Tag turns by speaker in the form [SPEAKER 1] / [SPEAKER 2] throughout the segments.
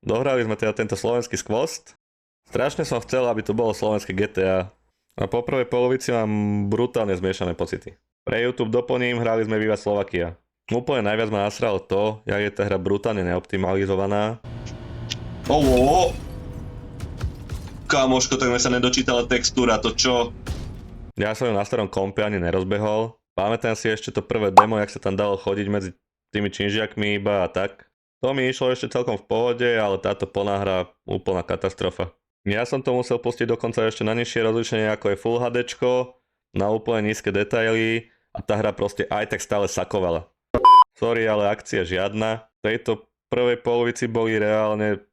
[SPEAKER 1] Dohrali sme teda tento slovenský skvost. Strašne som chcel, aby to bolo slovenské GTA. A po prvej polovici mám brutálne zmiešané pocity. Pre YouTube doplním, hrali sme Viva Slovakia. Úplne najviac ma nasralo to, jak je tá hra brutálne neoptimalizovaná.
[SPEAKER 2] Kamoško, tak mi sa nedočítala textúra, to čo?
[SPEAKER 1] Ja som ju na starom kompe ani nerozbehol. Pamätám si ešte to prvé demo, jak sa tam dalo chodiť medzi tými činžiakmi iba a tak. To mi išlo ešte celkom v pohode, ale táto plná hra úplná katastrofa. Ja som to musel pustiť dokonca ešte na nižšie rozlišenie ako je Full HD, na úplne nízke detaily a tá hra proste aj tak stále sakovala. Sorry, ale akcia žiadna. V tejto prvej polovici boli reálne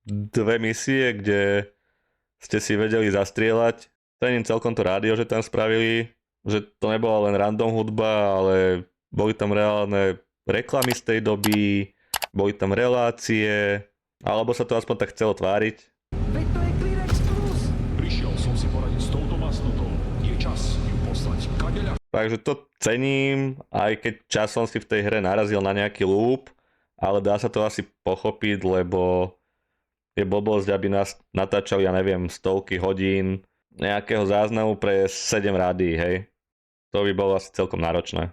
[SPEAKER 1] dve misie, kde ste si vedeli zastrieľať. Cením celkom to rádio, že tam spravili, že to nebola len random hudba, ale boli tam reálne reklamy z tej doby, boli tam relácie, alebo sa to aspoň tak chcelo tváriť.
[SPEAKER 3] Veď to je Kleenex Plus!
[SPEAKER 4] Prišiel som si poradiť s touto masnotou. Je čas ju poslať kadeľa.
[SPEAKER 1] Takže to cením, aj keď časom si v tej hre narazil na nejaký loop, ale dá sa to asi pochopiť, lebo je blbosť, aby nás natáčali, ja neviem, stovky hodín nejakého záznamu pre 7 rádií, hej. To by bolo asi celkom náročné.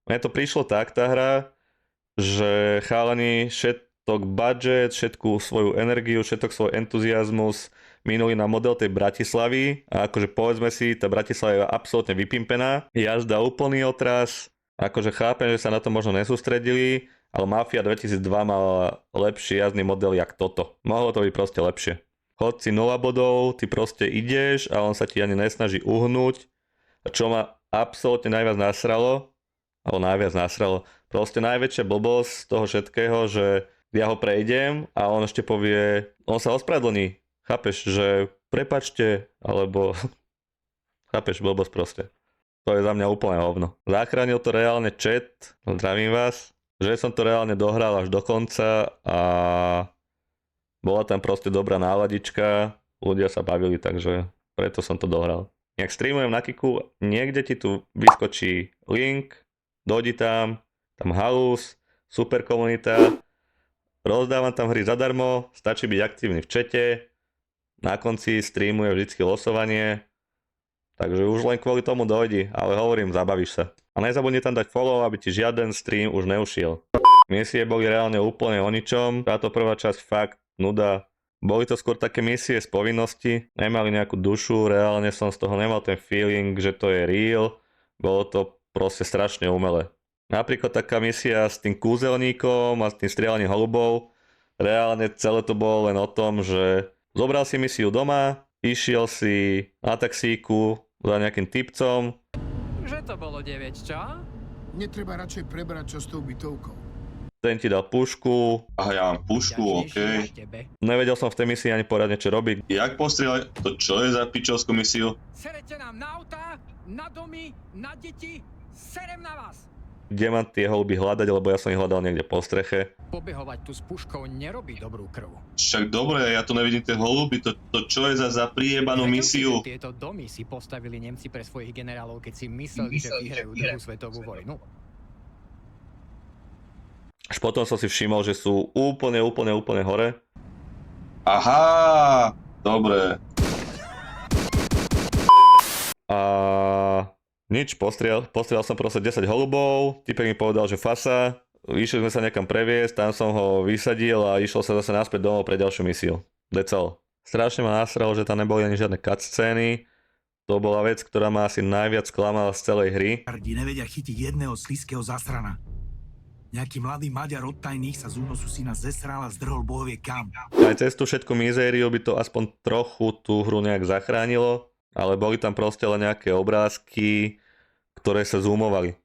[SPEAKER 1] Mne to prišlo tak, tá hra, že chalani všetok budget, všetku svoju energiu, všetok svoj entuziasmus minuli na model tej Bratislavy a akože povedzme si, tá Bratislava je absolútne vypimpená. Jazda úplný otras, akože chápem, že sa na to možno nesústredili, ale Mafia 2002 mala lepší jazdný model jak toto. Mohlo to byť proste lepšie. Chod si 0 bodov, ty proste ideš a on sa ti ani nesnaží uhnúť. A čo ma absolútne najviac nasralo, proste najväčšia blbosť z toho všetkého, že ja ho prejdem a on ešte povie, on sa ospravedlní. Chápeš, že prepačte, alebo chápeš, blbosť proste. To je za mňa úplne hovno. Zachránil to reálne chat, zdravím vás, že som to reálne dohral až do konca a bola tam proste dobrá náladička, ľudia sa bavili, takže preto som to dohral. Jak streamujem na Kiku, niekde ti tu vyskočí link, dojdi tam halus, super komunita, rozdávam tam hry zadarmo, stačí byť aktívny v čete, na konci streamuje vždycky losovanie, takže už len kvôli tomu dojdi, ale hovorím, zabavíš sa. A nezabudni tam dať follow, aby ti žiaden stream už neušiel. Misie boli reálne úplne o ničom, táto prvá časť fakt nuda. Boli to skôr také misie z povinnosti, nemali nejakú dušu, reálne som z toho nemal ten feeling, že to je real, bolo to proste strašne umelé. Napríklad taká misia s tým kúzelníkom a s tým strieľaním holubov, reálne celé to bolo len o tom, že zobral si misiu doma, išiel si na taxíku za nejakým typcom.
[SPEAKER 3] Že to bolo 9, čo?
[SPEAKER 5] Netreba radšej prebrať, čo s tou bytovkou.
[SPEAKER 1] Ten ti dal pušku,
[SPEAKER 2] Aha, ja mám pušku, okej.
[SPEAKER 1] nevedel som v tej misii ani poradne čo robiť.
[SPEAKER 2] Jak postrieľať? To čo je za pičovskú misiu?
[SPEAKER 3] Serete nám na autá, na domy, na deti, serem na vás!
[SPEAKER 1] Kde mám tie holuby hľadať, lebo ja som ich hľadal niekde po streche.
[SPEAKER 3] Pobehovať tu s puškou nerobí dobrú krv.
[SPEAKER 2] Však dobre, ja tu nevidím tie holuby, to čo je za priebanú misiu?
[SPEAKER 3] Tieto domy si postavili Nemci pre svojich generálov, keď si mysleli, že vyhrajú druhú svetovú vojnu.
[SPEAKER 1] Až potom som si všimol, že sú úplne hore.
[SPEAKER 2] Aha, dobre.
[SPEAKER 1] A nič, postrieľal som proste 10 holubov, typek mi povedal, že fasa, išli sme sa niekam previesť, tam som ho vysadil a išiel sa zase naspäť domov pre ďalšiu misiu. That's all. Strašne ma nasralo, že tam neboli ani žiadne cutscény, to bola vec, ktorá ma asi najviac klamala z celej hry.
[SPEAKER 6] Hardi nevedia chytiť jedného slízkeho zasrana. Nejaký mladý Maďar od tajných sa z únosu syna zesral a zdrhol bohovie kam.
[SPEAKER 1] Aj cez tú všetku mizériu by to aspoň trochu tú hru nejak zachránilo, ale boli tam proste len nejaké obrázky, ktoré sa zoomovali.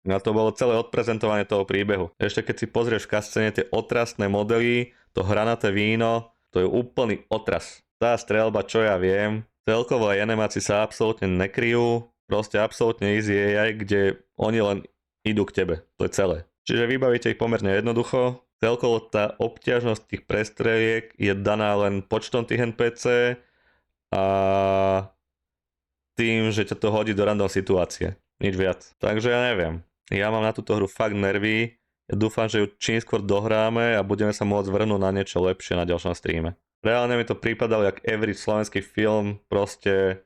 [SPEAKER 1] Na to bolo celé odprezentovanie toho príbehu. Ešte keď si pozrieš v cutscene tie otrasné modely, to hranaté víno, to je úplný otras. Tá streľba, čo ja viem, celkovo aj animáci sa absolútne nekryjú, proste absolútne easy AI, kde oni len idú k tebe, to je celé. Čiže vybavíte ich pomerne jednoducho. Celkovo tá obťažnosť tých prestreliek je daná len počtom tých NPC a tým, že ťa to hodí do random situácie. Nič viac. Takže ja neviem. Ja mám na túto hru fakt nervy. Ja dúfam, že ju čím skôr dohráme a budeme sa môcť vrhnúť na niečo lepšie na ďalšom streame. Reálne mi to pripadalo jak average slovenský film, proste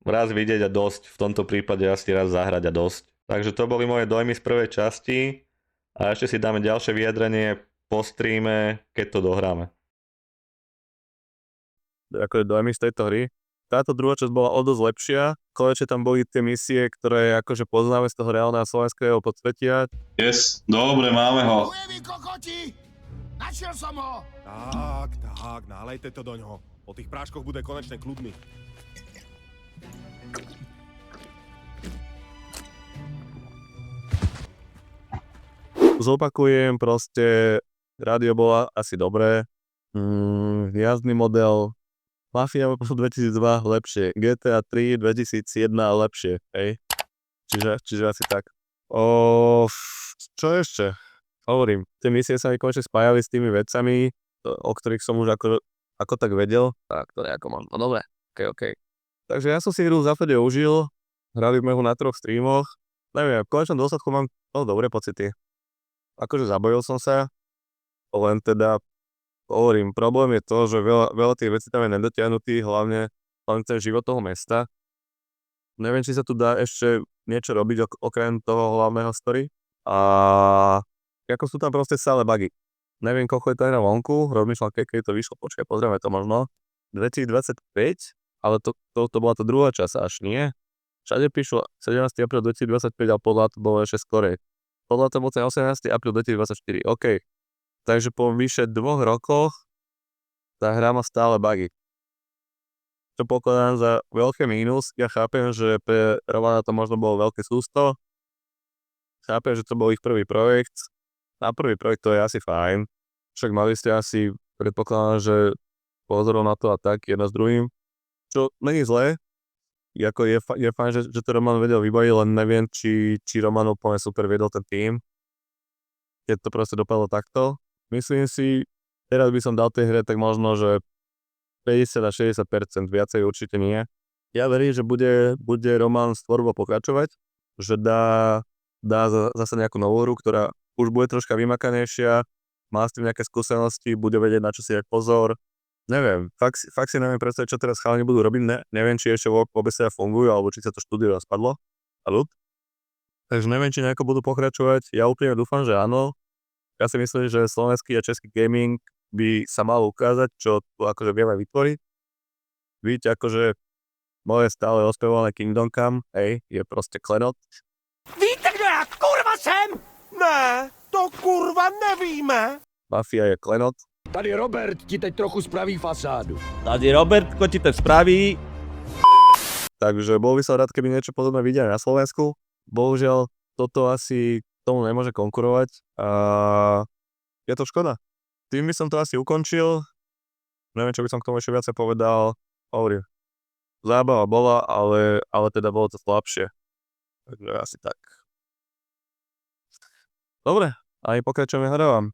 [SPEAKER 1] raz vidieť a dosť, v tomto prípade asi raz zahrať a dosť. Takže to boli moje dojmy z prvej časti a ešte si dáme ďalšie vyjadrenie po streame, keď to dohráme.
[SPEAKER 7] Ako dojmy z tejto hry. Táto druhá časť bola o dosť lepšia. Konečne tam boli tie misie, ktoré akože poznáme z toho reálneho slovenského podsvetia.
[SPEAKER 2] Yes, dobre, máme ho.
[SPEAKER 5] Tu je vy kokoti! Našiel som ho!
[SPEAKER 8] Tak, nálejte to do ňoho. Po tých práškoch bude konečne kľudný.
[SPEAKER 7] Zopakujem, proste rádio bola asi dobré. Jazdný model Mafia 2002 lepšie, GTA 3 2001 lepšie, hej. Čiže asi tak. Čo ešte? Hovorím, tie misie sa mi konečne spájali s tými vecami, o ktorých som už ako tak vedel. Tak to nejako mám. No dobre, OK. Takže ja som si hru v zásade užil, hrali sme ho na 3 streamoch. Neviem, v konečnom dôsledku mám dobré pocity. Akože zabojil som sa, len teda hovorím, problém je to, že veľa tých vecí tam je nedotiahnutých, hlavne ten život toho mesta. Neviem, či sa tu dá ešte niečo robiť okrem toho hlavného story. A ako sú tam proste stále bugy. Neviem, koľko je to aj na vonku, rozmýšľam, keď to vyšlo, počkaj, pozrieme to možno. 2025, ale to bola to druhá časť, až nie. Všade píšu 17. apríl 2025 a podľa to bolo ešte skorej. Podľa to bolo 18. apríl 2024, OK. Takže po vyše 2 rokoch tá hra má stále bugy. Čo pokladám za veľké mínus. Ja chápem, že pre Romana to možno bolo veľké sústo. Chápem, že to bol ich prvý projekt. Na prvý projekt to je asi fajn. Však mali ste asi, predpokladám, že pozorov na to a tak, jedna s druhým. Čo není zlé. Jako je fajn, že to Roman vedel vybaviť, len neviem, či Roman úplne super viedol ten tým. Keď to proste dopadlo takto. Myslím si, teraz by som dal tej hre tak možno, že 50 a 60%, viacej určite nie. Ja verím, že bude Roman s tvorbou pokračovať, že dá zase nejakú novú hru, ktorá už bude troška vymakanejšia, má s tým nejaké skúsenosti, bude vedieť, na čo si dať pozor. Neviem, fakt si neviem predstaviť, čo teraz chalani budú robiť, neviem, či ešte vôbec sa fungujú, alebo či sa to štúdio rozpadlo. Takže neviem, či nejako budú pokračovať, ja úplne dúfam, že áno. Ja si myslím, že slovenský a český gaming by sa mal ukázať, čo tu akože vieme vytvoriť. Víte, akože moje stále ospevované Kingdom Come, hej, je proste klenot.
[SPEAKER 8] Víte, kdo já kurva jsem? Ne, to kurva nevíme.
[SPEAKER 7] Mafia je klenot.
[SPEAKER 9] Tady Robert ti teď trochu spraví fasádu.
[SPEAKER 7] Tady Robertko ti to spraví. Takže bol by som rád, keby niečo podobné videli na Slovensku. Bohužiaľ, toto asi tomu nemôže konkurovať a je to škoda. Tým by som to asi ukončil. Neviem, čo by som k tomu ešte viacej povedal. Hovorím, zábava bola, ale teda bolo to slabšie. Takže asi tak. Dobre, aj pokračujeme hravám.